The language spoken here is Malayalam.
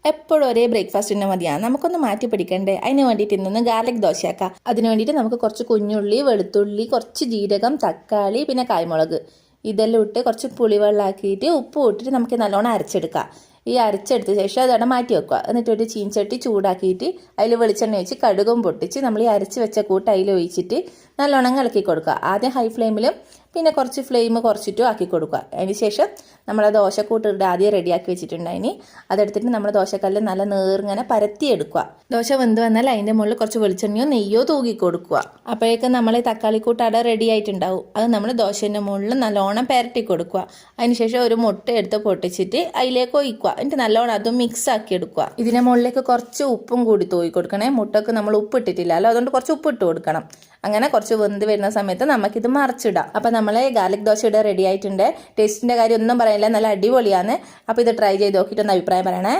എപ്പോഴും ഒരേ ബ്രേക്ക്ഫാസ്റ്റ് തന്നെ മതിയാണ്. നമുക്കൊന്ന് മാറ്റി പിടിക്കണ്ടേ? അതിന് വേണ്ടിയിട്ട് ഇന്നൊന്ന് ഗാർലിക് ദോശയാക്കാം. അതിന് വേണ്ടിയിട്ട് നമുക്ക് കുറച്ച് കുഞ്ഞുള്ളി, വെളുത്തുള്ളി, കുറച്ച് ജീരകം, തക്കാളി, പിന്നെ കായ്മുളക് ഇതെല്ലാം ഇട്ട് കുറച്ച് പുളിവെള്ളമാക്കിയിട്ട് ഉപ്പ് ഇട്ടിട്ട് നമുക്ക് നല്ലോണം അരച്ചെടുക്കാം. ഈ അരച്ചെടുത്ത ശേഷം അതവിടെ മാറ്റി വെക്കുക. എന്നിട്ട് ഒരു ചീൻചട്ടി ചൂടാക്കിയിട്ട് അതിൽ വെളിച്ചെണ്ണ ഒഴിച്ച് കടുകും പൊട്ടിച്ച് നമ്മൾ ഈ അരച്ച് വെച്ച കൂട്ട് അതിൽ ഒഴിച്ചിട്ട് നല്ലോണം ഇളക്കി കൊടുക്കുക. ആദ്യം ഹൈ ഫ്ലെയിമിലും പിന്നെ കുറച്ച് ഫ്ലെയിം കുറച്ചിട്ടും ആക്കി കൊടുക്കുക. അതിന് ശേഷം നമ്മൾ ദോശക്കൂട്ട് ആദ്യം റെഡിയാക്കി വെച്ചിട്ടുണ്ടായിനി അതെടുത്തിട്ട് നമ്മൾ ദോശക്കല്ല് നല്ല നേർങ്ങനെ പരത്തിയെടുക്കുക. ദോശ വെന്ത് വന്നാൽ അതിൻ്റെ മുകളിൽ കുറച്ച് വെളിച്ചെണ്ണയോ നെയ്യോ തൂക്കി കൊടുക്കുക. അപ്പോഴേക്കും നമ്മൾ തക്കാളിക്കൂട്ട് അവിടെ റെഡി ആയിട്ടുണ്ടാവും. അത് നമ്മൾ ദോശേൻ്റെ മുകളിൽ നല്ലോണം പരട്ടി കൊടുക്കുക. അതിനുശേഷം ഒരു മുട്ട എടുത്ത് പൊട്ടിച്ചിട്ട് അതിലേക്ക് ഒഴിക്കുക. എന്നിട്ട് നല്ലോണം അതും മിക്സ് ആക്കി എടുക്കുക. ഇതിൻ്റെ മുകളിലേക്ക് കുറച്ച് ഉപ്പും കൂടി തൂക്കി കൊടുക്കണേ. മുട്ടക്ക് നമ്മൾ ഉപ്പ് ഇട്ടിട്ടില്ലല്ലോ, അതുകൊണ്ട് കുറച്ച് ഉപ്പ് ഇട്ട് കൊടുക്കണം. അങ്ങനെ കുറച്ച് വെന്ത് വരുന്ന സമയത്ത് നമുക്കിത് മറിച്ചിടാം. അപ്പം നമ്മൾ ഗാർലിക് ദോശ ഇവിടെ റെഡി ആയിട്ടുണ്ട്. ടേസ്റ്റിൻ്റെ കാര്യം ഒന്നും പറയാനില്ല, നല്ല അടിപൊളിയാണ്. അപ്പോൾ ഇത് ട്രൈ ചെയ്ത് നോക്കിയിട്ടൊന്ന് അഭിപ്രായം പറയണേ.